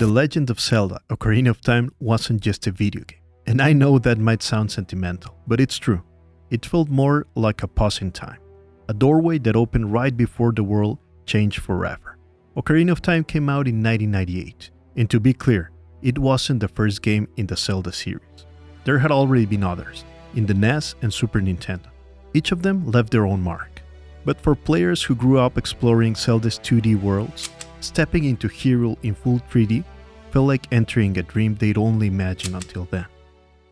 The Legend of Zelda Ocarina of Time wasn't just a video game. And I know that might sound sentimental, but it's true. It felt more like a pause in time. A doorway that opened right before the world changed forever. Ocarina of Time came out in 1998, and to be clear, it wasn't the first game in the Zelda series. There had already been others, in the NES and Super Nintendo. Each of them left their own mark. But for players who grew up exploring Zelda's 2D worlds, stepping into Hyrule in full 3D felt like entering a dream they'd only imagined until then.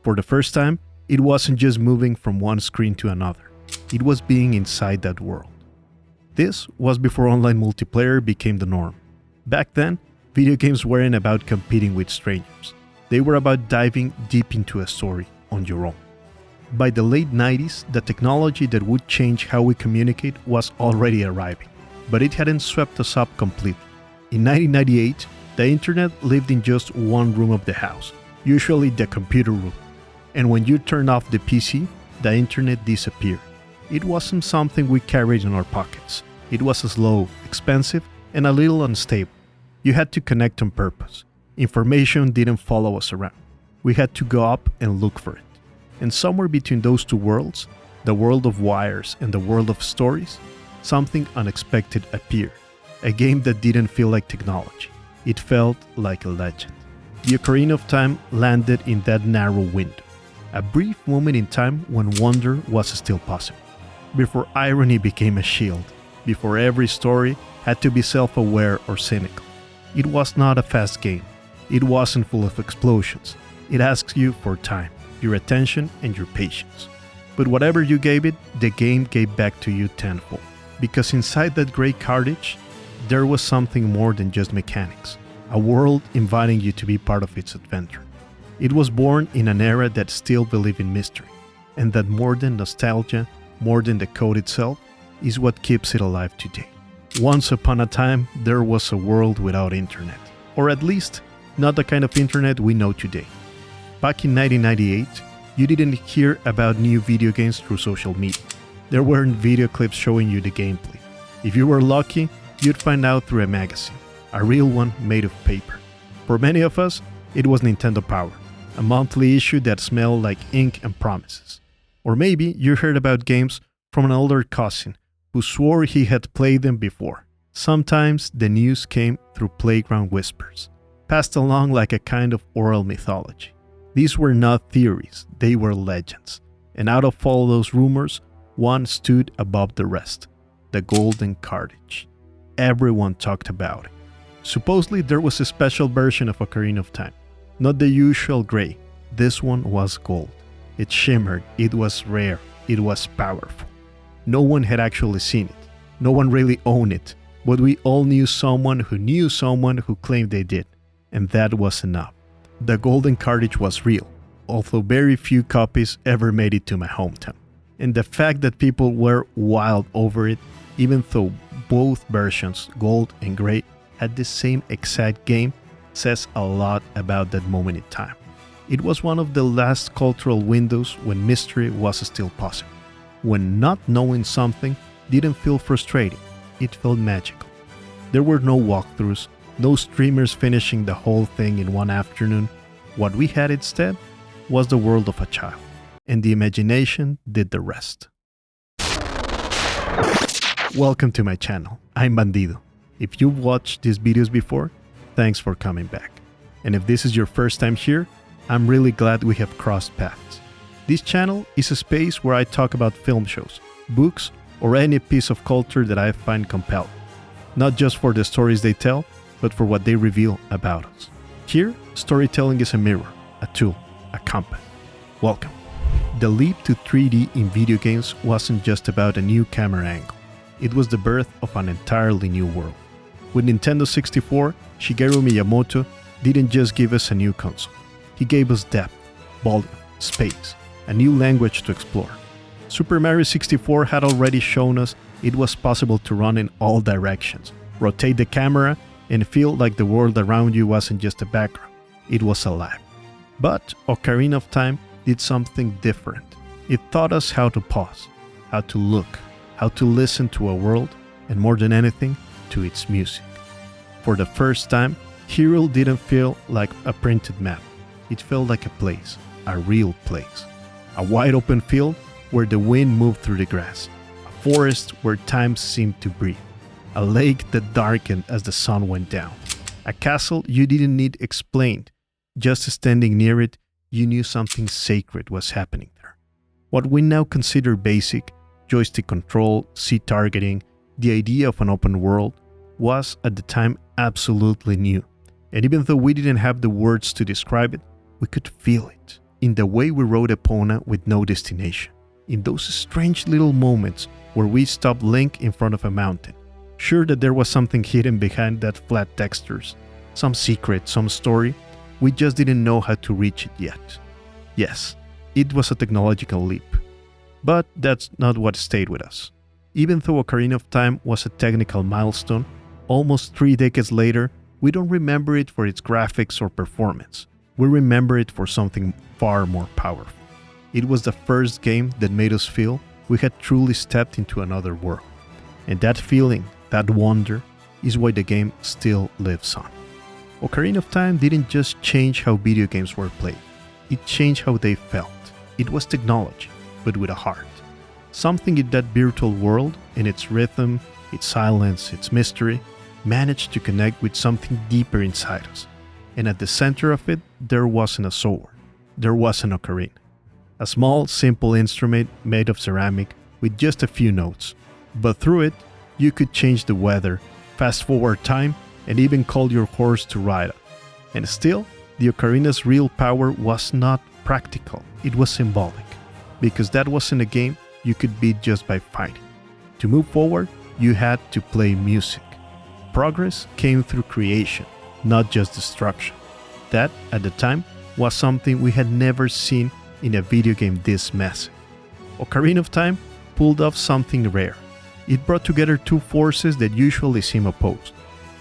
For the first time, it wasn't just moving from one screen to another, it was being inside that world. This was before online multiplayer became the norm. Back then, video games weren't about competing with strangers. They were about diving deep into a story on your own. By the late 90s, the technology that would change how we communicate was already arriving, but it hadn't swept us up completely. In 1998, the internet lived in just one room of the house, usually the computer room. And when you turned off the PC, the internet disappeared. It wasn't something we carried in our pockets. It was slow, expensive, and a little unstable. You had to connect on purpose. Information didn't follow us around. We had to go up and look for it. And somewhere between those two worlds, the world of wires and the world of stories, something unexpected appeared. A game that didn't feel like technology. It felt like a legend. The Ocarina of Time landed in that narrow window. A brief moment in time when wonder was still possible. Before irony became a shield. Before every story had to be self-aware or cynical. It was not a fast game. It wasn't full of explosions. It asks you for time, your attention, and your patience. But whatever you gave it, the game gave back to you tenfold. Because inside that gray cartridge, there was something more than just mechanics. A world inviting you to be part of its adventure. It was born in an era that still believed in mystery, and that more than nostalgia, more than the code itself, is what keeps it alive today. Once upon a time, there was a world without internet. Or at least, not the kind of internet we know today. Back in 1998, you didn't hear about new video games through social media. There weren't video clips showing you the gameplay. If you were lucky, you'd find out through a magazine, a real one made of paper. For many of us, it was Nintendo Power, a monthly issue that smelled like ink and promises. Or maybe you heard about games from an older cousin who swore he had played them before. Sometimes the news came through playground whispers, passed along like a kind of oral mythology. These were not theories, they were legends. And out of all those rumors, one stood above the rest, the golden cartridge. Everyone talked about it. Supposedly there was a special version of Ocarina of Time. Not the usual gray. This one was gold. It shimmered, it was rare, it was powerful. No one had actually seen it. No one really owned it. But we all knew someone who claimed they did. And that was enough. The golden cartridge was real, although very few copies ever made it to my hometown. And the fact that people were wild over it, even though both versions, gold and gray, had the same exact game, says a lot about that moment in time. It was one of the last cultural windows when mystery was still possible. When not knowing something didn't feel frustrating, it felt magical. There were no walkthroughs, no streamers finishing the whole thing in one afternoon. What we had instead was the world of a child, and the imagination did the rest. Welcome to my channel, I'm Bandido. If you've watched these videos before, thanks for coming back. And if this is your first time here, I'm really glad we have crossed paths. This channel is a space where I talk about film shows, books, or any piece of culture that I find compelling. Not just for the stories they tell, but for what they reveal about us. Here, storytelling is a mirror, a tool, a compass. Welcome. The leap to 3D in video games wasn't just about a new camera angle. It was the birth of an entirely new world. With Nintendo 64, Shigeru Miyamoto didn't just give us a new console. He gave us depth, volume, space, a new language to explore. Super Mario 64 had already shown us it was possible to run in all directions, rotate the camera, and feel like the world around you wasn't just a background, it was alive. But Ocarina of Time did something different. It taught us how to pause, how to look, how to listen to a world, and more than anything, to its music. For the first time, Hyrule didn't feel like a printed map. It felt like a place, a real place. A wide open field where the wind moved through the grass. A forest where time seemed to breathe. A lake that darkened as the sun went down. A castle you didn't need explained. Just standing near it, you knew something sacred was happening there. What we now consider basic, joystick control, C targeting, the idea of an open world, was at the time absolutely new. And even though we didn't have the words to describe it, we could feel it in the way we rode Epona with no destination, in those strange little moments where we stopped Link in front of a mountain, sure that there was something hidden behind that flat textures, some secret, some story, we just didn't know how to reach it yet. Yes, it was a technological leap, but that's not what stayed with us. Even though Ocarina of Time was a technical milestone, almost 3 decades later, we don't remember it for its graphics or performance. We remember it for something far more powerful. It was the first game that made us feel we had truly stepped into another world. And that feeling, that wonder, is why the game still lives on. Ocarina of Time didn't just change how video games were played. It changed how they felt. It was technology, but with a heart. Something in that virtual world, in its rhythm, its silence, its mystery, managed to connect with something deeper inside us. And at the center of it, there wasn't a sword. There was an ocarina. A small, simple instrument made of ceramic with just a few notes. But through it, you could change the weather, fast forward time, and even call your horse to ride on. And still, the ocarina's real power was not practical, it was symbolic. Because that wasn't a game you could beat just by fighting. To move forward, you had to play music. Progress came through creation, not just destruction. That, at the time, was something we had never seen in a video game this massive. Ocarina of Time pulled off something rare. It brought together two forces that usually seem opposed.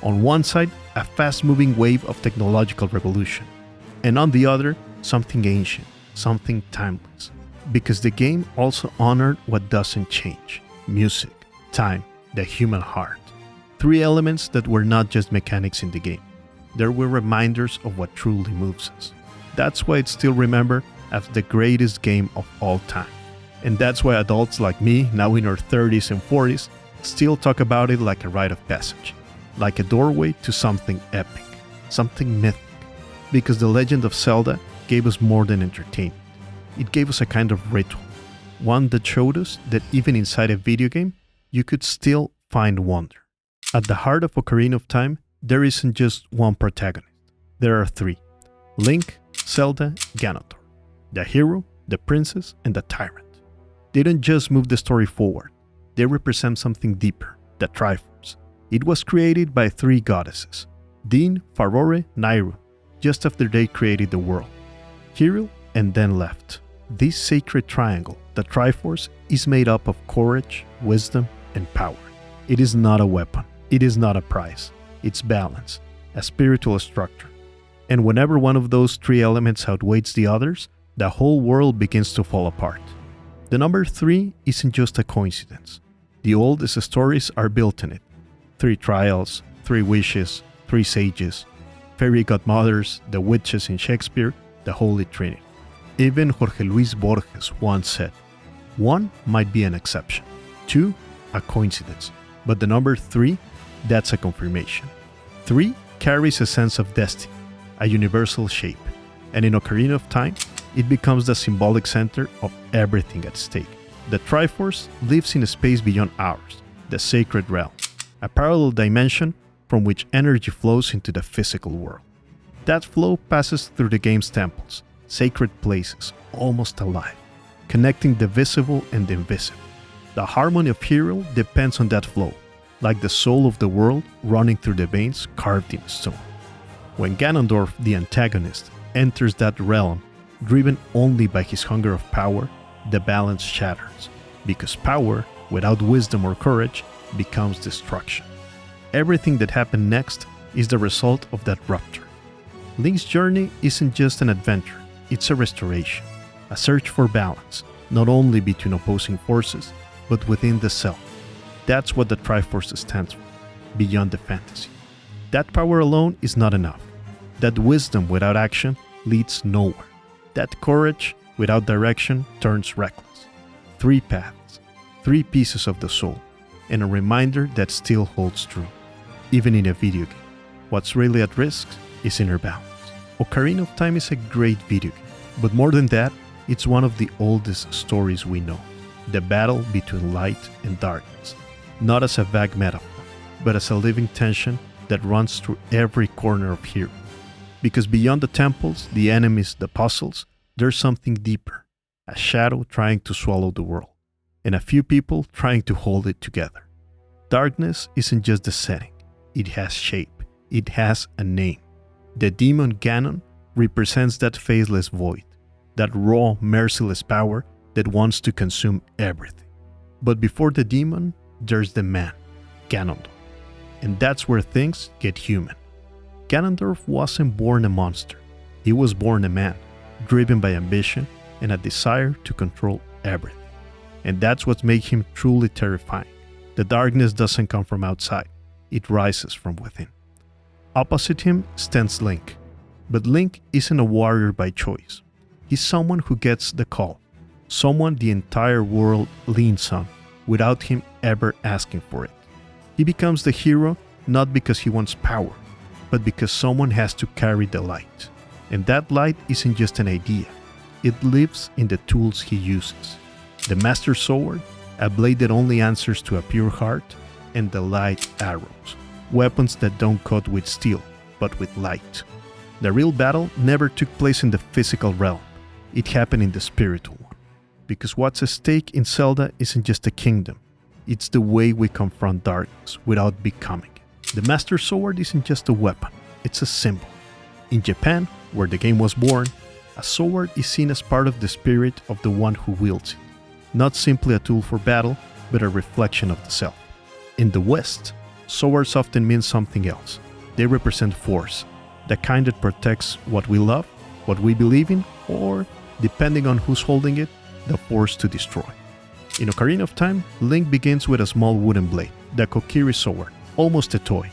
On one side, a fast-moving wave of technological revolution, and on the other, something ancient, something timeless. Because the game also honored what doesn't change: music, time, the human heart. 3 elements that were not just mechanics in the game. There were reminders of what truly moves us. That's why it's still remembered as the greatest game of all time. And that's why adults like me, now in our 30s and 40s, still talk about it like a rite of passage. Like a doorway to something epic, something mythic. Because the Legend of Zelda gave us more than entertainment. It gave us a kind of ritual. One that showed us that even inside a video game, you could still find wonder. At the heart of Ocarina of Time, there isn't just one protagonist. There are 3. Link, Zelda, Ganon. The hero, the princess, and the tyrant. They don't just move the story forward. They represent something deeper, the Triforce. It was created by 3 goddesses, Din, Farore, Nayru, just after they created the world. Hyrule, and then left. This sacred triangle, the Triforce, is made up of courage, wisdom, and power. It is not a weapon. It is not a prize. It's balance, a spiritual structure. And whenever one of those 3 elements outweighs the others, the whole world begins to fall apart. The number 3 isn't just a coincidence. The oldest stories are built in it. 3 trials, 3 wishes, 3 sages, fairy godmothers, the witches in Shakespeare, the Holy Trinity. Even Jorge Luis Borges once said, 1 might be an exception, 2 a coincidence, but the number 3, that's a confirmation. 3 carries a sense of destiny, a universal shape, and in Ocarina of Time, it becomes the symbolic center of everything at stake. The Triforce lives in a space beyond ours, the sacred realm, a parallel dimension from which energy flows into the physical world. That flow passes through the game's temples, sacred places, almost alive, connecting the visible and the invisible. The harmony of Hyrule depends on that flow, like the soul of the world running through the veins carved in stone. When Ganondorf, the antagonist, enters that realm, driven only by his hunger of power, the balance shatters, because power, without wisdom or courage, becomes destruction. Everything that happened next is the result of that rupture. Link's journey isn't just an adventure, it's a restoration, a search for balance, not only between opposing forces, but within the self. That's what the Triforce stands for, beyond the fantasy. That power alone is not enough. that wisdom without action leads nowhere, that courage without direction turns reckless. 3 paths, 3 pieces of the soul, and a reminder that still holds true, even in a video game. What's really at risk is inner balance. Ocarina of Time is a great video game, but more than that, it's one of the oldest stories we know. The battle between light and darkness, not as a vague metaphor, but as a living tension that runs through every corner of Hyrule. Because beyond the temples, the enemies, the puzzles, there's something deeper, a shadow trying to swallow the world, and a few people trying to hold it together. Darkness isn't just the setting, it has shape, it has a name. The demon Ganon represents that faceless void, that raw, merciless power that wants to consume everything. But before the demon, there's the man, Ganondorf. And that's where things get human. Ganondorf wasn't born a monster. He was born a man, driven by ambition and a desire to control everything. And that's what makes him truly terrifying. The darkness doesn't come from outside, it rises from within. Opposite him stands Link. But Link isn't a warrior by choice. He's someone who gets the call, someone the entire world leans on without him ever asking for it. He becomes the hero not because he wants power, but because someone has to carry the light. And that light isn't just an idea, it lives in the tools he uses. The Master Sword, a blade that only answers to a pure heart, and the light arrows, weapons that don't cut with steel, but with light. The real battle never took place in the physical realm, it happened in the spiritual one. Because what's at stake in Zelda isn't just a kingdom, it's the way we confront darkness without becoming it. The Master Sword isn't just a weapon, it's a symbol. In Japan, where the game was born, a sword is seen as part of the spirit of the one who wields it, not simply a tool for battle, but a reflection of the self. In the West, swords often mean something else. They represent force, the kind that protects what we love, what we believe in, or, depending on who's holding it, the force to destroy. In Ocarina of Time, Link begins with a small wooden blade, the Kokiri sword, almost a toy.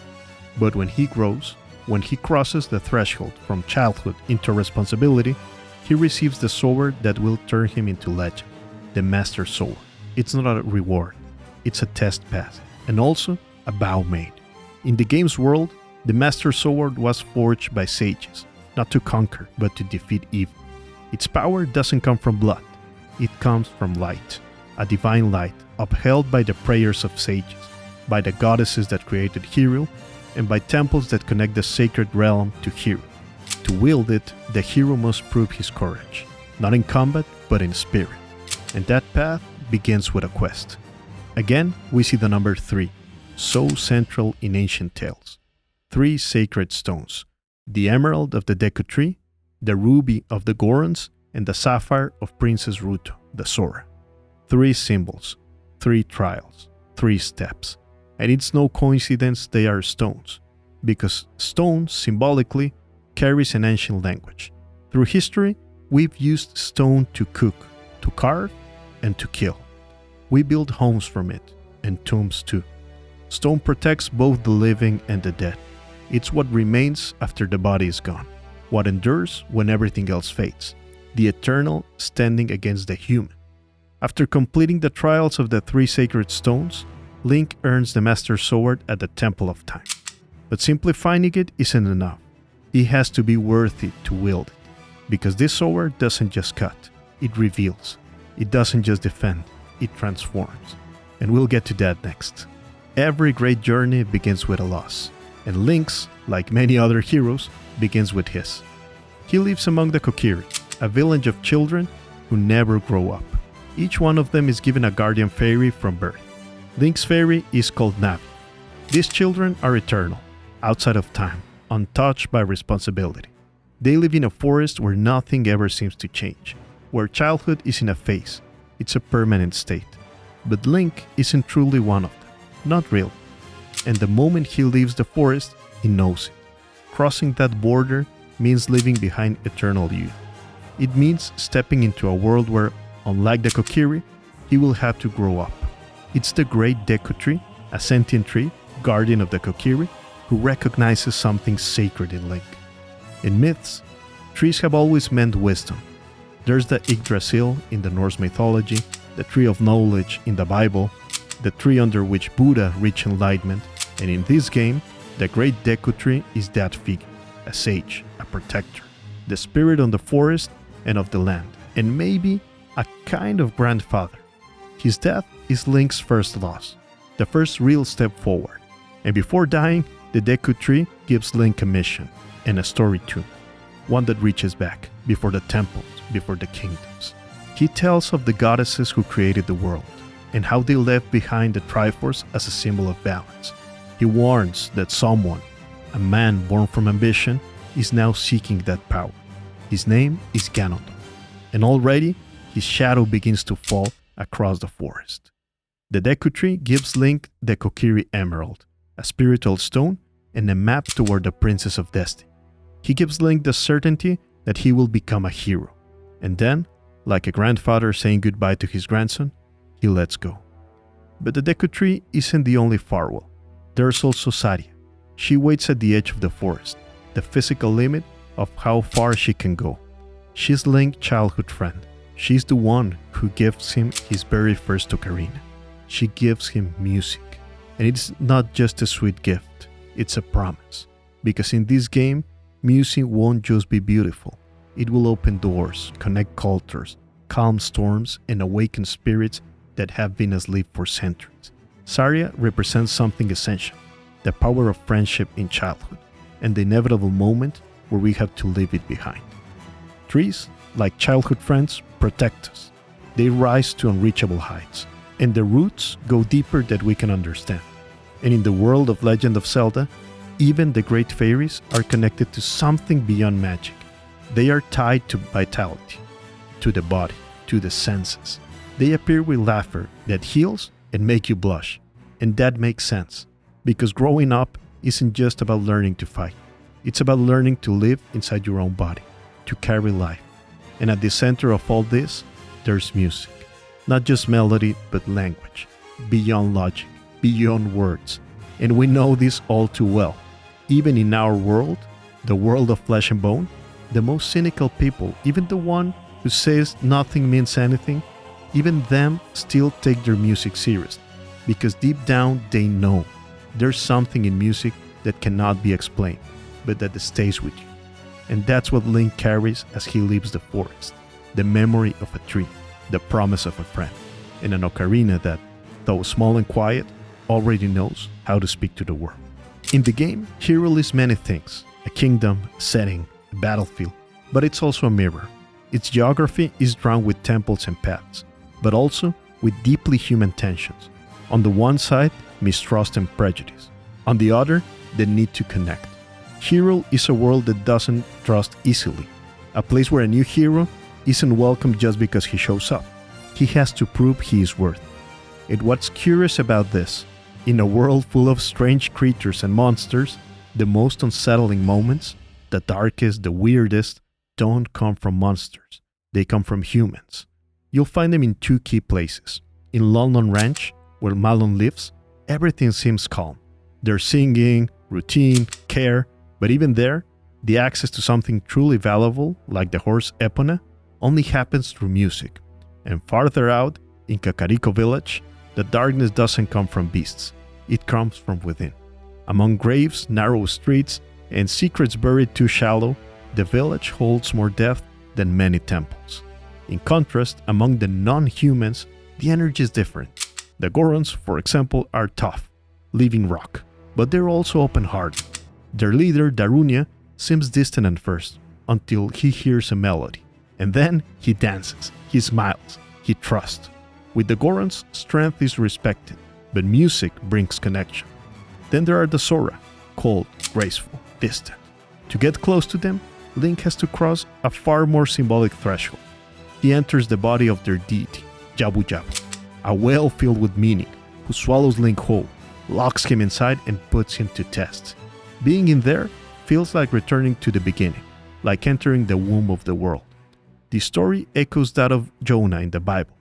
But when he grows, when he crosses the threshold from childhood into responsibility, he receives the sword that will turn him into legend, the Master Sword. It's not a reward, it's a test pass, and also a vow made. In the game's world, the Master Sword was forged by sages, not to conquer, but to defeat evil. Its power doesn't come from blood, it comes from light, a divine light upheld by the prayers of sages, by the goddesses that created Hyrule, and by temples that connect the sacred realm to Hyrule. To wield it, the hero must prove his courage, not in combat, but in spirit. And that path begins with a quest. Again, we see the number 3, so central in ancient tales. 3 sacred stones, the emerald of the Deku tree, the ruby of the Gorons, and the sapphire of Princess Ruto, the Sora. 3 symbols, 3 trials, 3 steps. And it's no coincidence they are stones, because stone, symbolically, carries an ancient language. Through history, we've used stone to cook, to carve, and to kill. We build homes from it, and tombs too. Stone protects both the living and the dead. It's what remains after the body is gone, what endures when everything else fades, the eternal standing against the human. After completing the trials of the 3 sacred stones, Link earns the Master Sword at the Temple of Time. But simply finding it isn't enough. He has to be worthy to wield it, because this sword doesn't just cut, it reveals. It doesn't just defend, it transforms. And we'll get to that next. Every great journey begins with a loss, and Link's, like many other heroes, begins with his. He lives among the Kokiri, a village of children who never grow up. Each one of them is given a guardian fairy from birth. Link's fairy is called Navi. These children are eternal, outside of time, untouched by responsibility. They live in a forest where nothing ever seems to change, where childhood isn't a phase, it's a permanent state. But Link isn't truly one of them, not really. And the moment he leaves the forest, he knows it. Crossing that border means leaving behind eternal youth. It means stepping into a world where, unlike the Kokiri, he will have to grow up. It's the great Deku tree, a sentient tree, guardian of the Kokiri, who recognizes something sacred in Link. In myths, trees have always meant wisdom. There's the Yggdrasil in the Norse mythology, the tree of knowledge in the Bible, the tree under which Buddha reached enlightenment, and in this game, the great Deku tree is that figure, a sage, a protector, the spirit of the forest and of the land, and maybe a kind of grandfather. His death is Link's first loss, the first real step forward, and before dying, the Deku tree gives Link a mission, and a story too, one that reaches back, before the temples, before the kingdoms. He tells of the goddesses who created the world, and how they left behind the Triforce as a symbol of balance. He warns that someone, a man born from ambition, is now seeking that power. His name is Ganon, and already his shadow begins to fall across the forest. The Deku tree gives Link the Kokiri Emerald, a spiritual stone and a map toward the Princess of Destiny. He gives Link the certainty that he will become a hero, and then, like a grandfather saying goodbye to his grandson, he lets go. But the Deku tree isn't the only farewell. There's also Saria. She waits at the edge of the forest, the physical limit of how far she can go. She's Link's childhood friend. She's the one who gives him his very first ocarina. She gives him music. And it's not just a sweet gift, it's a promise. Because in this game, music won't just be beautiful. It will open doors, connect cultures, calm storms, and awaken spirits that have been asleep for centuries. Saria represents something essential, the power of friendship in childhood, and the inevitable moment where we have to leave it behind. Trees, like childhood friends, protect us. They rise to unreachable heights, and their roots go deeper than we can understand. And in the world of Legend of Zelda, even the great fairies are connected to something beyond magic. They are tied to vitality, to the body, to the senses. They appear with laughter that heals and make you blush. And that makes sense, because growing up isn't just about learning to fight. It's about learning to live inside your own body, to carry life. And at the center of all this, there's music. Not just melody, but language. Beyond logic, beyond words. And we know this all too well. Even in our world, the world of flesh and bone, the most cynical people, even the one who says nothing means anything, even them still take their music seriously. Because deep down they know there's something in music that cannot be explained, but that stays with you. And that's what Link carries as he leaves the forest. The memory of a tree, the promise of a friend, and an ocarina that, though small and quiet, already knows how to speak to the world. In the game, Hyrule is many things, a kingdom, a setting, a battlefield, but it's also a mirror. Its geography is drawn with temples and paths, but also with deeply human tensions. On the one side, mistrust and prejudice. On the other, the need to connect. Hyrule is a world that doesn't trust easily, a place where a new hero isn't welcome just because he shows up. He has to prove he is worthy. And what's curious about this, in a world full of strange creatures and monsters, the most unsettling moments, the darkest, the weirdest, don't come from monsters. They come from humans. You'll find them in two key places. In London Ranch, where Malon lives, everything seems calm. There's singing, routine, care, but even there, the access to something truly valuable, like the horse Epona, only happens through music. And farther out, in Kakariko Village, the darkness doesn't come from beasts. It comes from within. Among graves, narrow streets, and secrets buried too shallow, the village holds more depth than many temples. In contrast, among the non-humans, the energy is different. The Gorons, for example, are tough, living rock, but they're also open-hearted. Their leader, Darunia, seems distant at first, until he hears a melody. And then he dances, he smiles, he trusts. With the Gorons, strength is respected, but music brings connection. Then there are the Sora, cold, graceful, distant. To get close to them, Link has to cross a far more symbolic threshold. He enters the body of their deity, Jabu Jabu, a well filled with meaning, who swallows Link whole, locks him inside and puts him to test. Being in there feels like returning to the beginning, like entering the womb of the world. The story echoes that of Jonah in the Bible.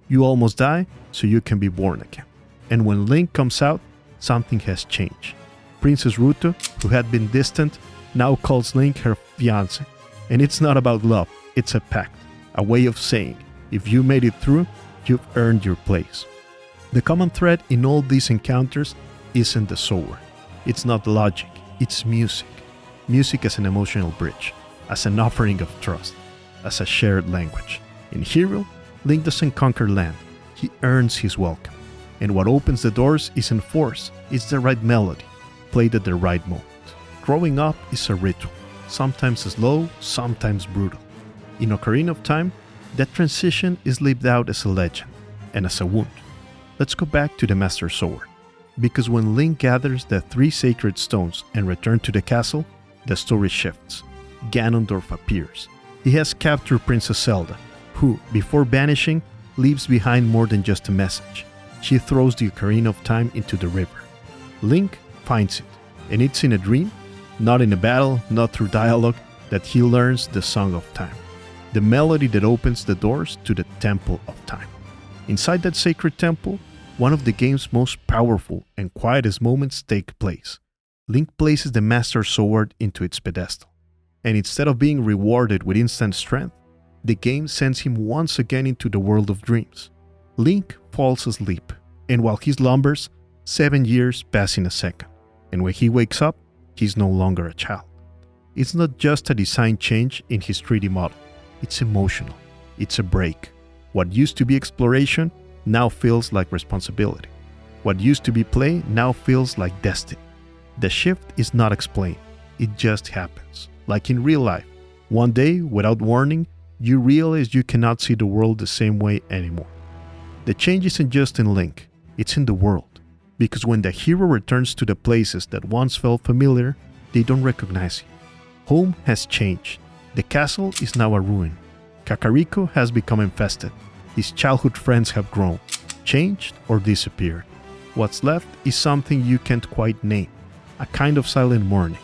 You almost die, so you can be born again. And when Link comes out, something has changed. Princess Ruto, who had been distant, now calls Link her fiancé. And it's not about love, it's a pact, a way of saying, if you made it through, you've earned your place. The common thread in all these encounters isn't the sword. It's not logic, it's music. Music as an emotional bridge, as an offering of trust, as a shared language. In Hyrule, Link doesn't conquer land, he earns his welcome. And what opens the doors isn't force, it's the right melody, played at the right moment. Growing up is a ritual, sometimes slow, sometimes brutal. In Ocarina of Time, that transition is lived out as a legend, and as a wound. Let's go back to the Master Sword, because when Link gathers the 3 sacred stones and returns to the castle, the story shifts. Ganondorf appears. He has captured Princess Zelda, who, before vanishing, leaves behind more than just a message. She throws the Ocarina of Time into the river. Link finds it, and it's in a dream, not in a battle, not through dialogue, that he learns the Song of Time, the melody that opens the doors to the Temple of Time. Inside that sacred temple, one of the game's most powerful and quietest moments take place. Link places the Master Sword into its pedestal, and instead of being rewarded with instant strength, the game sends him once again into the world of dreams. Link falls asleep, and while he slumbers, 7 years pass in a second, and when he wakes up, he's no longer a child. It's not just a design change in his 3D model, it's emotional, it's a break. What used to be exploration now feels like responsibility. What used to be play now feels like destiny. The shift is not explained, it just happens. Like in real life, one day, without warning, you realize you cannot see the world the same way anymore. The change isn't just in Link, it's in the world. Because when the hero returns to the places that once felt familiar, they don't recognize him. Home has changed. The castle is now a ruin. Kakariko has become infested. His childhood friends have grown, changed, or disappeared. What's left is something you can't quite name, a kind of silent mourning.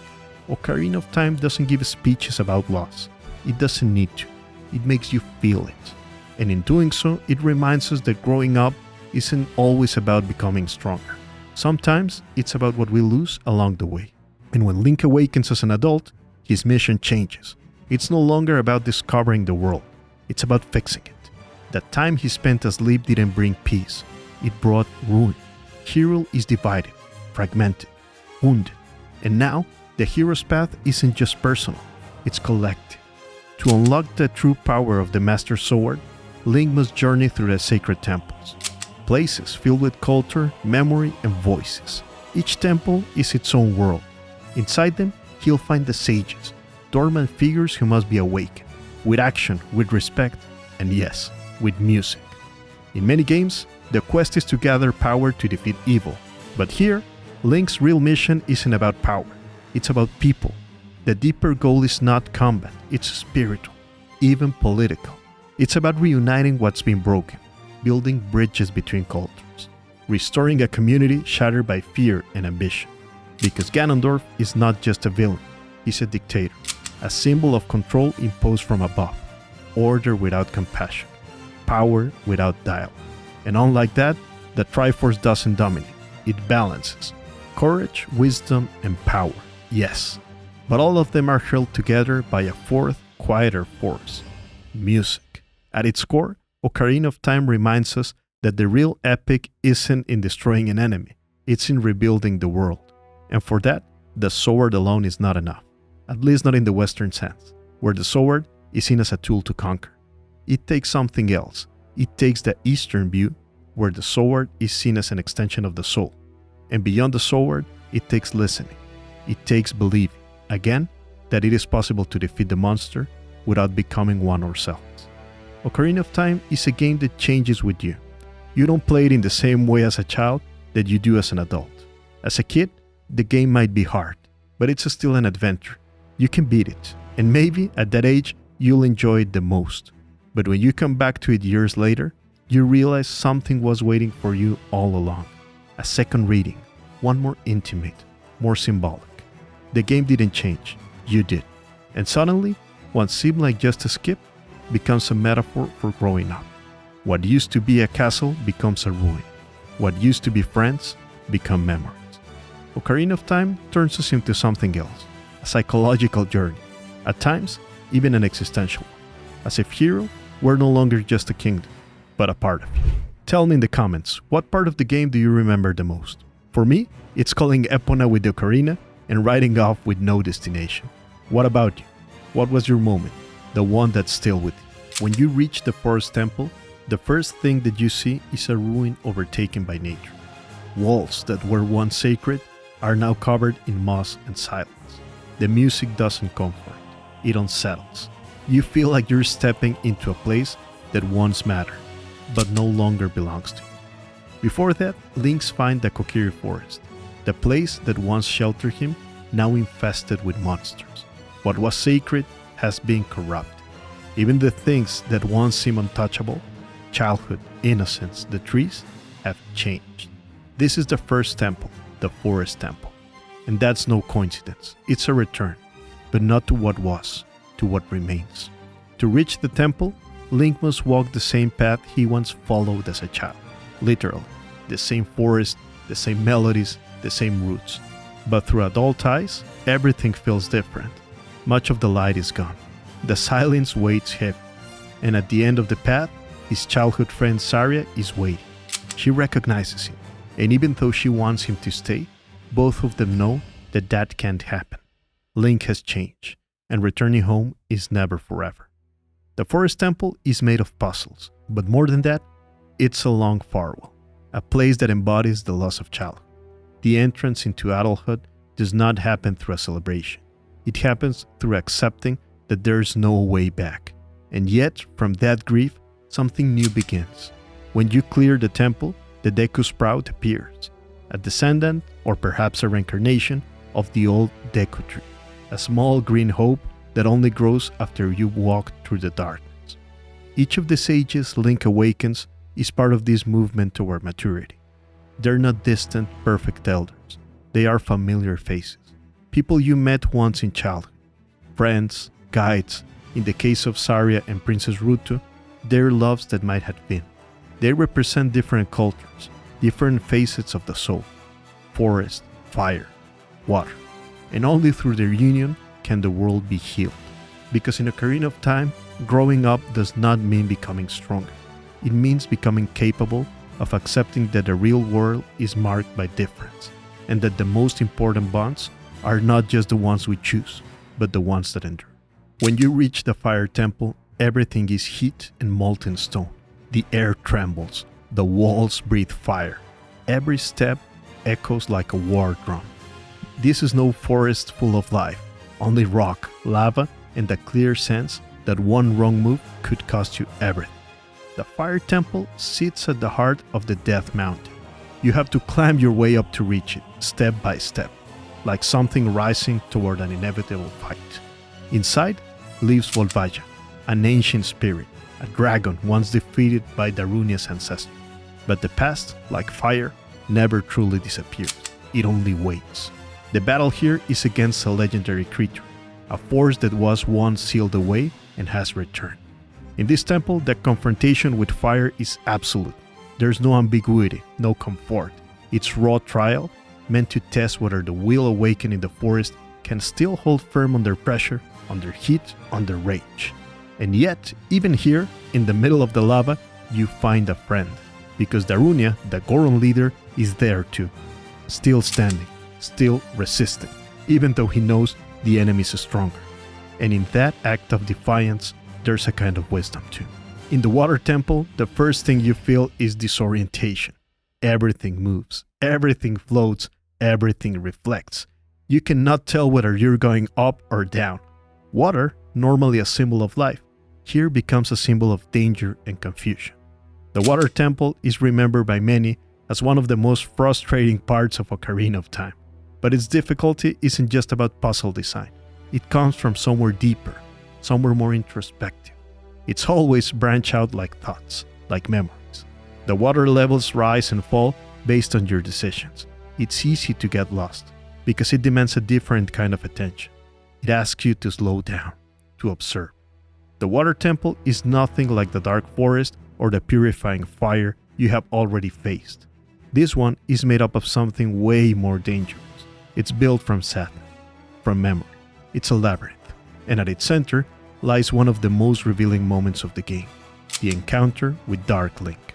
Ocarina of Time doesn't give speeches about loss. It doesn't need to. It makes you feel it. And in doing so, it reminds us that growing up isn't always about becoming stronger. Sometimes it's about what we lose along the way. And when Link awakens as an adult, his mission changes. It's no longer about discovering the world. It's about fixing it. That time he spent asleep didn't bring peace. It brought ruin. Hyrule is divided, fragmented, wounded. And now, the hero's path isn't just personal, it's collective. To unlock the true power of the Master Sword, Link must journey through the sacred temples. Places filled with culture, memory, and voices. Each temple is its own world. Inside them, he'll find the sages, dormant figures who must be awakened, with action, with respect, and yes, with music. In many games, the quest is to gather power to defeat evil, but here, Link's real mission isn't about power, it's about people. The deeper goal is not combat, it's spiritual, even political. It's about reuniting what's been broken, building bridges between cultures, restoring a community shattered by fear and ambition. Because Ganondorf is not just a villain, he's a dictator, a symbol of control imposed from above, order without compassion, power without dialogue. And unlike that, the Triforce doesn't dominate, it balances. Courage, wisdom, and power, yes. But all of them are held together by a fourth, quieter force, music. At its core, Ocarina of Time reminds us that the real epic isn't in destroying an enemy, it's in rebuilding the world. And for that, the sword alone is not enough, at least not in the Western sense, where the sword is seen as a tool to conquer. It takes something else. It takes the Eastern view, where the sword is seen as an extension of the soul. And beyond the sword, it takes listening. It takes believing, again, that it is possible to defeat the monster without becoming one ourselves. Ocarina of Time is a game that changes with you. You don't play it in the same way as a child that you do as an adult. As a kid, the game might be hard, but it's still an adventure. You can beat it, and maybe at that age, you'll enjoy it the most. But when you come back to it years later, you realize something was waiting for you all along. A second reading, one more intimate, more symbolic. The game didn't change, you did. And suddenly, what seemed like just a skip becomes a metaphor for growing up. What used to be a castle becomes a ruin. What used to be friends become memories. Ocarina of Time turns us into something else. a psychological journey, at times even an existential one, as if Hyrule were no longer just a kingdom, but a part of you. Tell me in the comments, what part of the game do you remember the most? For me, it's calling Epona with the ocarina and riding off with no destination. What about you? What was your moment? The one that's still with you. When you reach the forest temple, the first thing that you see is a ruin overtaken by nature. Walls that were once sacred are now covered in moss and silence. The music doesn't comfort, it unsettles. You feel like you're stepping into a place that once mattered, but no longer belongs to you. Before that, Link's find the Kokiri Forest, the place that once sheltered him, now infested with monsters. What was sacred has been corrupted. Even the things that once seemed untouchable, childhood, innocence, the trees, have changed. This is the first temple, the Forest Temple. And that's no coincidence. It's a return, but not to what was, to what remains. To reach the temple, Link must walk the same path he once followed as a child. Literally, the same forest, the same melodies, the same roots. But through adult eyes, everything feels different. Much of the light is gone. The silence weighs heavy. And at the end of the path, his childhood friend Saria is waiting. She recognizes him, and even though she wants him to stay, both of them know that that can't happen. Link has changed, and returning home is never forever. The Forest Temple is made of puzzles, but more than that, it's a long farewell, a place that embodies the loss of childhood. The entrance into adulthood does not happen through a celebration. It happens through accepting that there's no way back. And yet, from that grief, something new begins. When you clear the temple, the Deku sprout appears, a descendant, or perhaps a reincarnation, of the old Deku tree, a small green hope that only grows after you walk through the darkness. Each of the sages Link awakens is part of this movement toward maturity. They're not distant, perfect elders. They are familiar faces, people you met once in childhood, friends, guides. In the case of Saria and Princess Ruto, they're loves that might have been. They represent different cultures, different facets of the soul: forest, fire, water. And only through their union can the world be healed. Because in Ocarina of Time, growing up does not mean becoming stronger. It means becoming capable of accepting that the real world is marked by difference, and that the most important bonds are not just the ones we choose, but the ones that endure. When you reach the Fire Temple, everything is heat and molten stone. The air trembles, the walls breathe fire. Every step echoes like a war drum. This is no forest full of life, only rock, lava, and the clear sense that one wrong move could cost you everything. The Fire Temple sits at the heart of the Death Mountain. You have to climb your way up to reach it, step by step, like something rising toward an inevitable fight. Inside lives Volvaja, an ancient spirit, a dragon once defeated by Darunia's ancestor. But the past, like fire, never truly disappears. It only waits. The battle here is against a legendary creature, a force that was once sealed away and has returned. In this temple, the confrontation with fire is absolute. There's no ambiguity, no comfort. It's raw trial, meant to test whether the will awakened in the forest can still hold firm under pressure, under heat, under rage. And yet, even here, in the middle of the lava, you find a friend. Because Darunia, the Goron leader, is there too. Still standing, still resisting, even though he knows the enemy is stronger. And in that act of defiance, there's a kind of wisdom too. In the Water Temple, the first thing you feel is disorientation. Everything moves, everything floats, everything reflects. You cannot tell whether you're going up or down. Water, normally a symbol of life, here becomes a symbol of danger and confusion. The Water Temple is remembered by many as one of the most frustrating parts of Ocarina of Time. But its difficulty isn't just about puzzle design. It comes from somewhere deeper, somewhere more introspective. It's always branch out like thoughts, like memories. The water levels rise and fall based on your decisions. It's easy to get lost because it demands a different kind of attention. It asks you to slow down, to observe. The Water Temple is nothing like the dark forest or the purifying fire you have already faced. This one is made up of something way more dangerous. It's built from sadness, from memory, It's a labyrinth, and at its center lies one of the most revealing moments of the game, the encounter with Dark Link.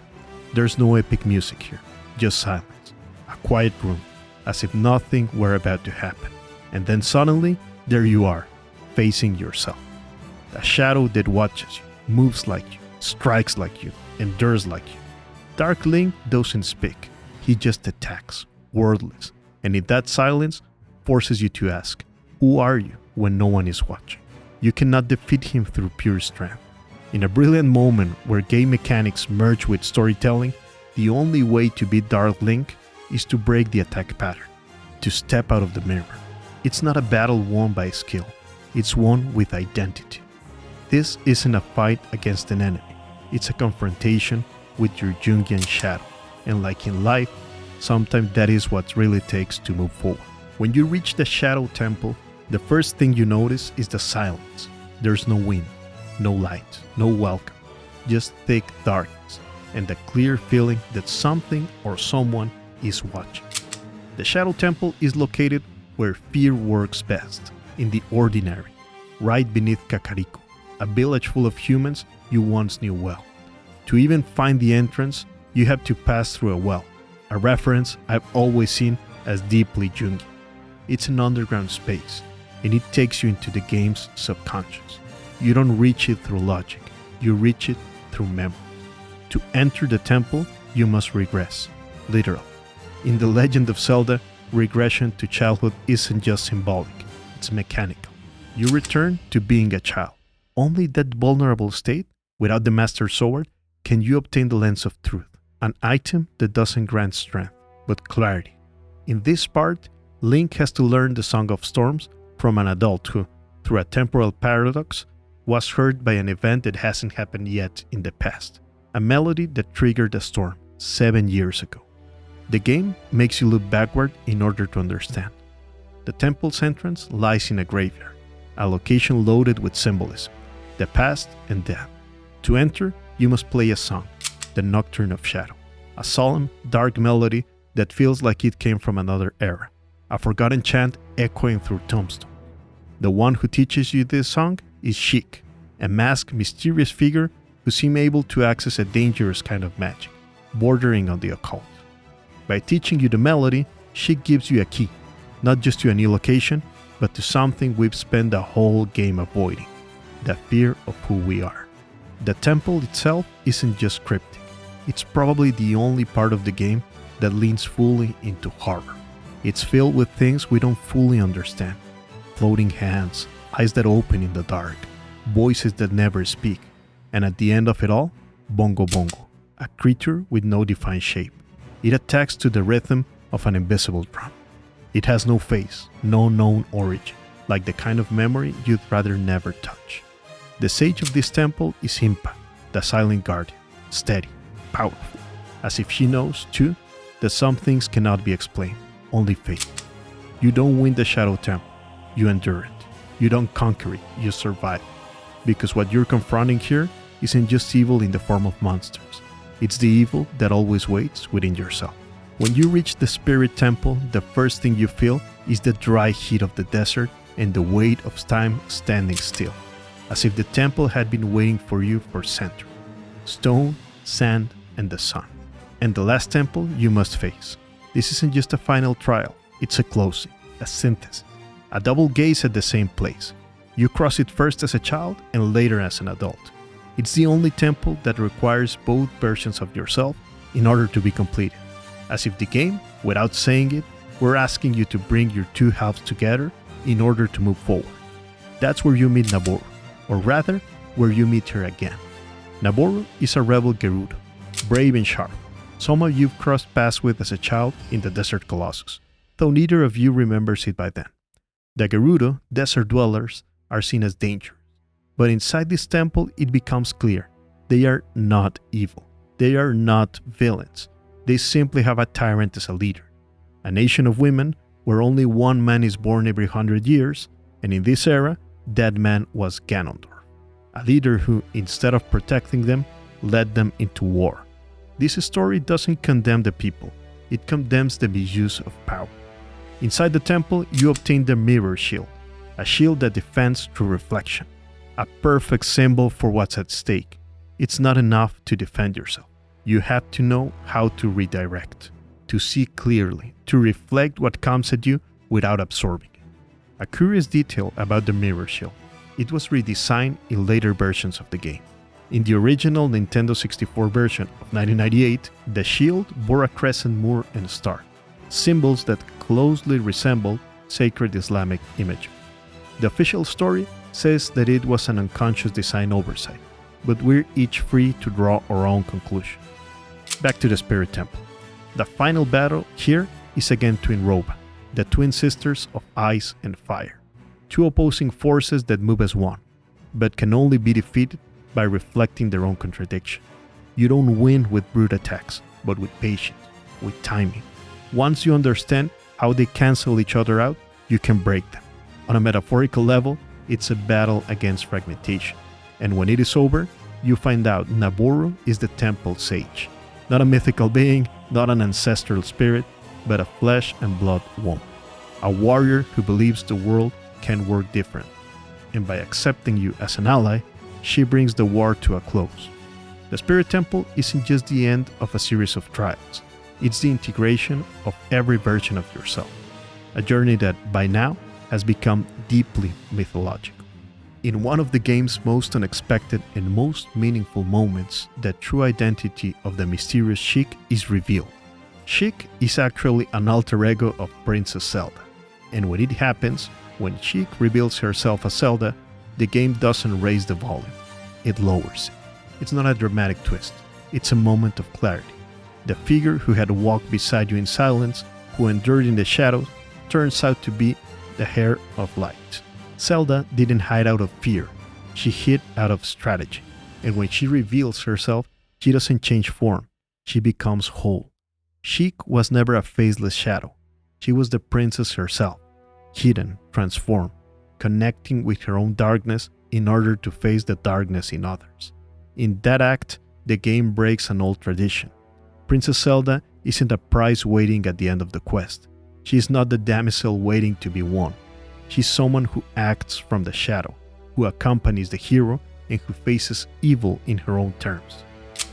There's no epic music here, just silence, a quiet room, as if nothing were about to happen. And then suddenly, there you are, facing yourself. A shadow that watches you, moves like you, strikes like you, endures like you. Dark Link doesn't speak, he just attacks, wordless, and in that silence, forces you to ask, who are you when no one is watching? You cannot defeat him through pure strength. In a brilliant moment where game mechanics merge with storytelling, the only way to beat Dark Link is to break the attack pattern, to step out of the mirror. It's not a battle won by skill, it's won with identity. This isn't a fight against an enemy, it's a confrontation with your Jungian shadow, and like in life, sometimes that is what really takes to move forward. When you reach the Shadow Temple, the first thing you notice is the silence. There's no wind, no light, no welcome, just thick darkness, and the clear feeling that something or someone is watching. The Shadow Temple is located where fear works best, in the ordinary, right beneath Kakariko, a village full of humans you once knew well. To even find the entrance, you have to pass through a well, a reference I've always seen as deeply Jungian. It's an underground space, and it takes you into the game's subconscious. You don't reach it through logic, you reach it through memory. To enter the temple, you must regress, literally. In the Legend of Zelda, regression to childhood isn't just symbolic, it's mechanical. You return to being a child. Only that vulnerable state, without the Master Sword, can you obtain the Lens of Truth, an item that doesn't grant strength, but clarity. In this part, Link has to learn the Song of Storms from an adult who, through a temporal paradox, was hurt by an event that hasn't happened yet in the past, a melody that triggered a storm 7 years ago. The game makes you look backward in order to understand. The temple's entrance lies in a graveyard, a location loaded with symbolism, the past and death. To enter, you must play a song, the Nocturne of Shadow, a solemn, dark melody that feels like it came from another era, a forgotten chant echoing through tombstones. The one who teaches you this song is Sheik, a masked, mysterious figure who seems able to access a dangerous kind of magic, bordering on the occult. By teaching you the melody, Sheik gives you a key, not just to a new location, but to something we've spent the whole game avoiding, the fear of who we are. The temple itself isn't just cryptic, it's probably the only part of the game that leans fully into horror. It's filled with things we don't fully understand. Floating hands, eyes that open in the dark, voices that never speak, and at the end of it all, Bongo Bongo, a creature with no defined shape. It attacks to the rhythm of an invisible drum. It has no face, no known origin, like the kind of memory you'd rather never touch. The sage of this temple is Impa, the silent guardian, steady, powerful, as if she knows, too, that some things cannot be explained, only fate. You don't win the Shadow Temple, you endure it. You don't conquer it, you survive. Because what you're confronting here isn't just evil in the form of monsters. It's the evil that always waits within yourself. When you reach the Spirit Temple, the first thing you feel is the dry heat of the desert and the weight of time standing still, as if the temple had been waiting for you for centuries. Stone, sand, and the sun. And the last temple you must face. This isn't just a final trial, it's a closing, a synthesis, a double gaze at the same place. You cross it first as a child and later as an adult. It's the only temple that requires both versions of yourself in order to be completed. As if the game, without saying it, were asking you to bring your two halves together in order to move forward. That's where you meet Naboru, or rather, where you meet her again. Naboru is a rebel Gerudo, brave and sharp, someone you've crossed paths with as a child in the Desert Colossus, though neither of you remembers it by then. The Gerudo, desert dwellers, are seen as dangerous, but inside this temple it becomes clear they are not evil, they are not villains, they simply have a tyrant as a leader. A nation of women where only one man is born every 100 years, and in this era, that man was Ganondorf, a leader who, instead of protecting them, led them into war. This story doesn't condemn the people, it condemns the misuse of power. Inside the temple, you obtain the Mirror Shield, a shield that defends through reflection, a perfect symbol for what's at stake. It's not enough to defend yourself. You have to know how to redirect, to see clearly, to reflect what comes at you without absorbing it. A curious detail about the mirror shield: it was redesigned in later versions of the game. In the original Nintendo 64 version of 1998, the shield bore a crescent moon and a star, symbols that closely resembled sacred Islamic imagery. The official story says that it was an unconscious design oversight, but we're each free to draw our own conclusion. Back to the Spirit Temple. The final battle here is against Twin Roba, the twin sisters of ice and fire, two opposing forces that move as one, but can only be defeated by reflecting their own contradiction. You don't win with brute attacks, but with patience, with timing. Once you understand how they cancel each other out, you can break them. On a metaphorical level, it's a battle against fragmentation. And when it is over, you find out Nabooru is the temple sage. Not a mythical being, not an ancestral spirit, but a flesh and blood woman. A warrior who believes the world can work differently. And by accepting you as an ally, she brings the war to a close. The Spirit Temple isn't just the end of a series of trials. It's the integration of every version of yourself. A journey that, by now, has become deeply mythological. In one of the game's most unexpected and most meaningful moments, the true identity of the mysterious Sheik is revealed. Sheik is actually an alter ego of Princess Zelda. And when it happens, when Sheik reveals herself as Zelda, the game doesn't raise the volume, it lowers it. It's not a dramatic twist, it's a moment of clarity. The figure who had walked beside you in silence, who endured in the shadows, turns out to be the Heir of Light. Zelda didn't hide out of fear, she hid out of strategy. And when she reveals herself, she doesn't change form, she becomes whole. Sheik was never a faceless shadow, she was the princess herself, hidden, transformed, connecting with her own darkness in order to face the darkness in others. In that act, the game breaks an old tradition. Princess Zelda isn't a prize waiting at the end of the quest. She is not the damsel waiting to be won. She's someone who acts from the shadow, who accompanies the hero, and who faces evil in her own terms.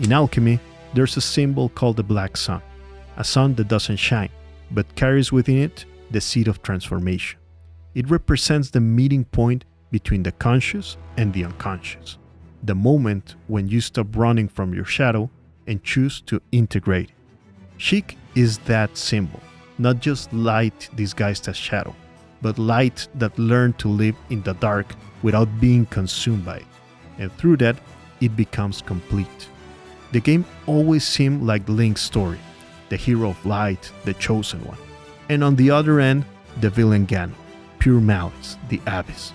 In alchemy, there's a symbol called the Black Sun, a sun that doesn't shine, but carries within it the seed of transformation. It represents the meeting point between the conscious and the unconscious, the moment when you stop running from your shadow and choose to integrate it. Sheik is that symbol, not just light disguised as shadow, but light that learned to live in the dark without being consumed by it, and through that, it becomes complete. The game always seemed like Link's story, the hero of light, the chosen one, and on the other end, the villain Ganon, pure malice, the abyss.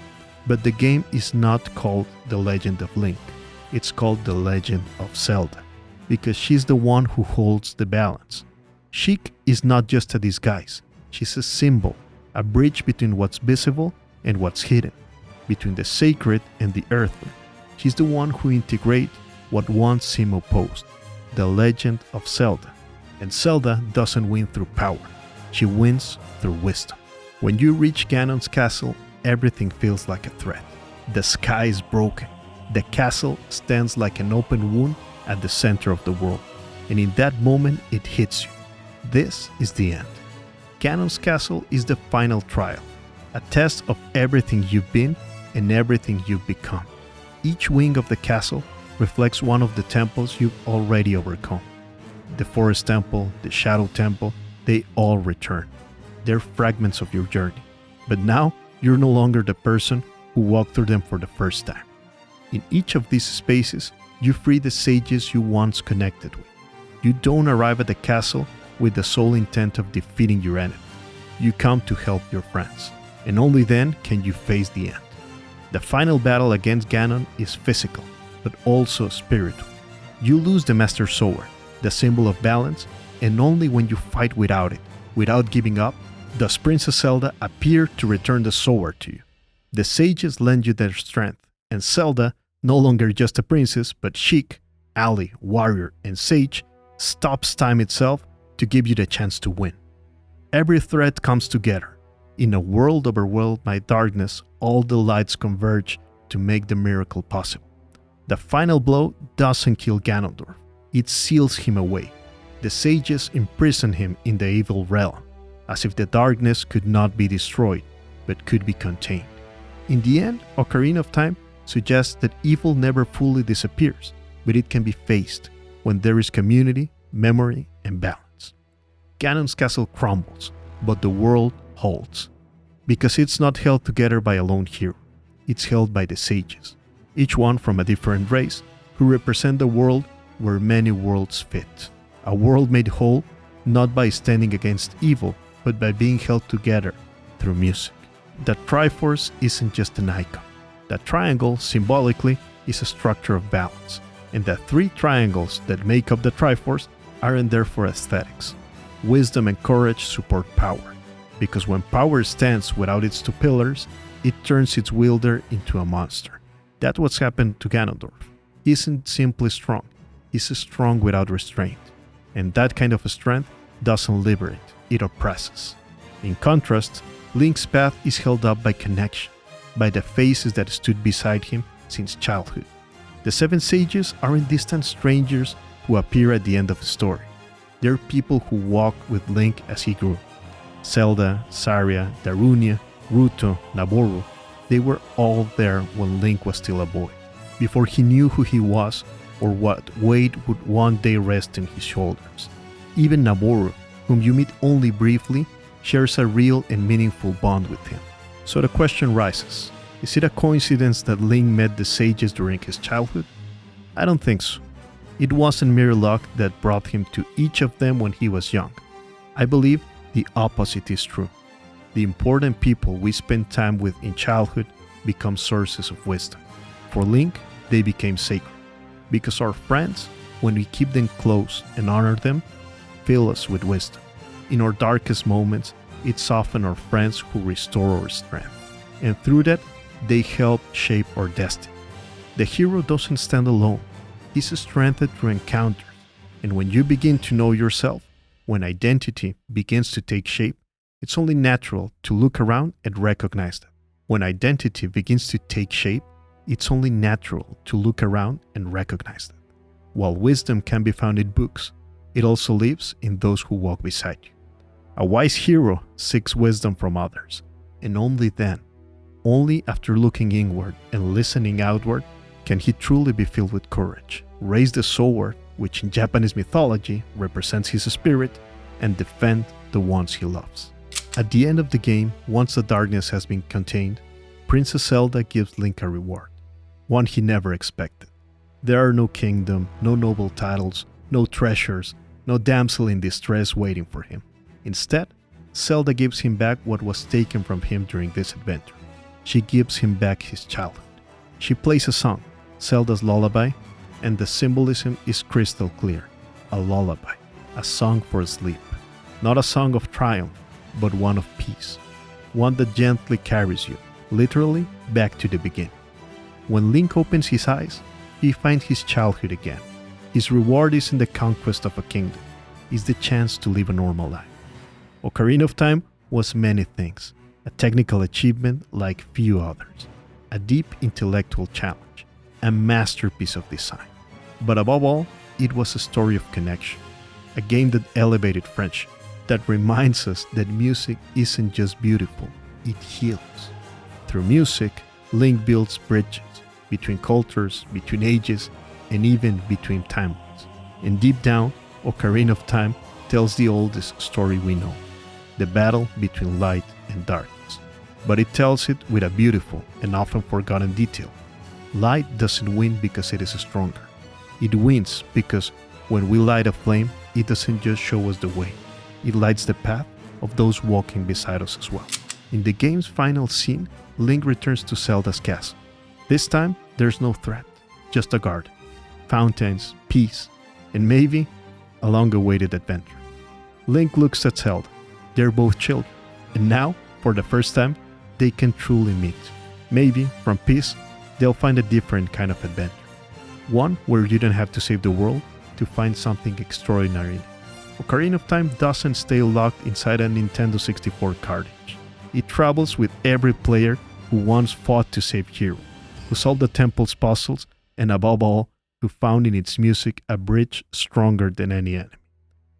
But the game is not called The Legend of Link, it's called The Legend of Zelda, because she's the one who holds the balance. Sheik is not just a disguise, she's a symbol, a bridge between what's visible and what's hidden, between the sacred and the earthly. She's the one who integrates what once seemed opposed, the Legend of Zelda. And Zelda doesn't win through power, she wins through wisdom. When you reach Ganon's castle, everything feels like a threat. The sky is broken. The castle stands like an open wound at the center of the world. And in that moment, it hits you. This is the end. Ganon's castle is the final trial, a test of everything you've been and everything you've become. Each wing of the castle reflects one of the temples you've already overcome. The Forest Temple, the Shadow Temple, they all return. They're fragments of your journey. But now, you're no longer the person who walked through them for the first time. In each of these spaces, you free the sages you once connected with. You don't arrive at the castle with the sole intent of defeating your enemy. You come to help your friends, and only then can you face the end. The final battle against Ganon is physical, but also spiritual. You lose the Master Sword, the symbol of balance, and only when you fight without it, without giving up, does Princess Zelda appear to return the sword to you. The sages lend you their strength, and Zelda, no longer just a princess, but Sheik, ally, warrior, and sage, stops time itself to give you the chance to win. Every thread comes together. In a world overwhelmed by darkness, all the lights converge to make the miracle possible. The final blow doesn't kill Ganondorf, it seals him away. The sages imprison him in the evil realm, as if the darkness could not be destroyed, but could be contained. In the end, Ocarina of Time suggests that evil never fully disappears, but it can be faced when there is community, memory, and balance. Ganon's castle crumbles, but the world holds. Because it's not held together by a lone hero, it's held by the sages, each one from a different race, who represent the world where many worlds fit. A world made whole not by standing against evil, but by being held together through music. The Triforce isn't just an icon. The triangle, symbolically, is a structure of balance, and the three triangles that make up the Triforce aren't there for aesthetics. Wisdom and courage support power, because when power stands without its two pillars, it turns its wielder into a monster. That's what's happened to Ganondorf. He isn't simply strong, he's strong without restraint. And that kind of strength doesn't liberate, it oppresses. In contrast, Link's path is held up by connection, by the faces that stood beside him since childhood. The seven sages aren't distant strangers who appear at the end of the story. They're people who walked with Link as he grew. Zelda, Saria, Darunia, Ruto, Naboru, they were all there when Link was still a boy, before he knew who he was or what weight would one day rest on his shoulders. Even Naboru, whom you meet only briefly, shares a real and meaningful bond with him. So the question rises, is it a coincidence that Link met the sages during his childhood? I don't think so. It wasn't mere luck that brought him to each of them when he was young. I believe the opposite is true. The important people we spend time with in childhood become sources of wisdom. For Link, they became sacred, because our friends, when we keep them close and honor them, fill us with wisdom. In our darkest moments, it's often our friends who restore our strength, and through that, they help shape our destiny. The hero doesn't stand alone. He's strengthened through encounters, and when you begin to know yourself, when identity begins to take shape, it's only natural to look around and recognize that. When identity begins to take shape, it's only natural to look around and recognize that. While wisdom can be found in books, it also lives in those who walk beside you. A wise hero seeks wisdom from others, and only then, only after looking inward and listening outward, can he truly be filled with courage, raise the sword, which in Japanese mythology represents his spirit, and defend the ones he loves. At the end of the game, once the darkness has been contained, Princess Zelda gives Link a reward, one he never expected. There are no kingdom, no noble titles, no treasures, no damsel in distress waiting for him. Instead, Zelda gives him back what was taken from him during this adventure. She gives him back his childhood. She plays a song, Zelda's lullaby, and the symbolism is crystal clear. A lullaby, a song for sleep. Not a song of triumph, but one of peace. One that gently carries you, literally, back to the beginning. When Link opens his eyes, he finds his childhood again. His reward isn't the conquest of a kingdom, it's the chance to live a normal life. Ocarina of Time was many things, a technical achievement like few others, a deep intellectual challenge, a masterpiece of design. But above all, it was a story of connection, a game that elevated friendship, that reminds us that music isn't just beautiful, it heals. Through music, Link builds bridges between cultures, between ages, and even between timelines. And deep down, Ocarina of Time tells the oldest story we know, the battle between light and darkness. But it tells it with a beautiful and often forgotten detail. Light doesn't win because it is stronger. It wins because when we light a flame, it doesn't just show us the way. It lights the path of those walking beside us as well. In the game's final scene, Link returns to Zelda's castle. This time, there's no threat, just a garden, fountains, peace, and maybe a long-awaited adventure. Link looks at Zelda. They're both children, and now, for the first time, they can truly meet. Maybe, from peace, they'll find a different kind of adventure. One where you don't have to save the world to find something extraordinary in it. Ocarina of Time doesn't stay locked inside a Nintendo 64 cartridge. It travels with every player who once fought to save Hyrule, who solved the temple's puzzles, and above all, who found in its music a bridge stronger than any enemy.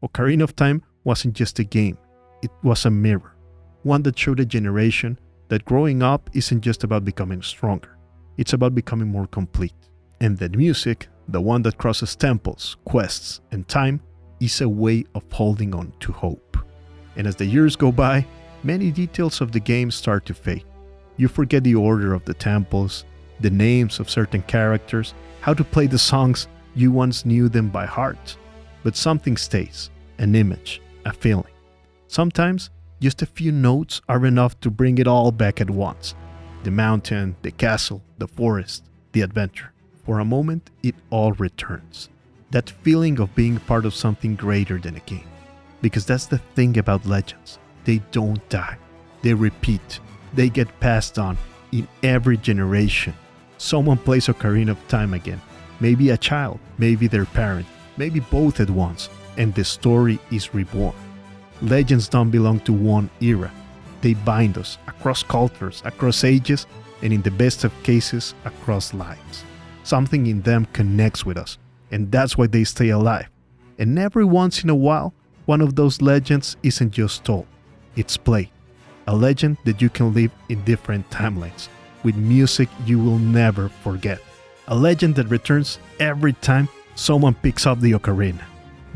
Ocarina of Time wasn't just a game, it was a mirror, one that showed a generation that growing up isn't just about becoming stronger, it's about becoming more complete. And that music, the one that crosses temples, quests, and time, is a way of holding on to hope. And as the years go by, many details of the game start to fade. You forget the order of the temples, the names of certain characters, how to play the songs, you once knew them by heart. But something stays, an image, a feeling. Sometimes, just a few notes are enough to bring it all back at once. The mountain, the castle, the forest, the adventure. For a moment, it all returns. That feeling of being part of something greater than a game. Because that's the thing about legends. They don't die. They repeat. They get passed on in every generation. Someone plays Ocarina of Time again. Maybe a child, maybe their parent, maybe both at once, and the story is reborn. Legends don't belong to one era. They bind us across cultures, across ages, and in the best of cases, across lives. Something in them connects with us, and that's why they stay alive. And every once in a while, one of those legends isn't just told, it's played. A legend that you can live in different timelines, with music you will never forget. A legend that returns every time someone picks up the ocarina.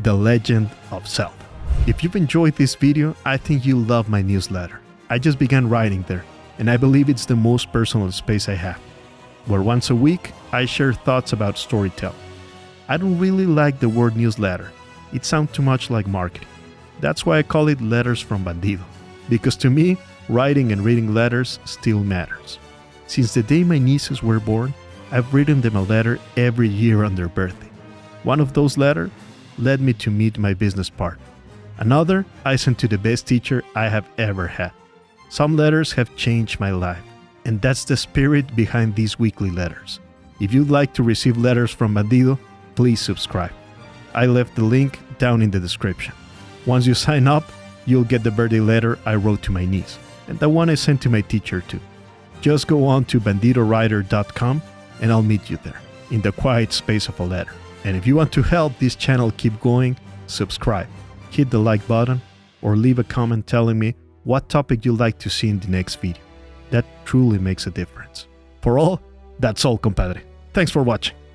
The Legend of Zelda. If you've enjoyed this video, I think you'll love my newsletter. I just began writing there, and I believe it's the most personal space I have, where once a week, I share thoughts about storytelling. I don't really like the word newsletter. It sounds too much like marketing. That's why I call it Letters from Bandido, because to me, writing and reading letters still matters. Since the day my nieces were born, I've written them a letter every year on their birthday. One of those letters led me to meet my business partner. Another I sent to the best teacher I have ever had. Some letters have changed my life, and that's the spirit behind these weekly letters. If you'd like to receive letters from Bandido, please subscribe. I left the link down in the description. Once you sign up, you'll get the birthday letter I wrote to my niece, and the one I sent to my teacher too. Just go on to bandidowriter.com and I'll meet you there, in the quiet space of a letter. And if you want to help this channel keep going, subscribe, hit the like button, or leave a comment telling me what topic you'd like to see in the next video. That truly makes a difference. For all, that's all, compadre. Thanks for watching.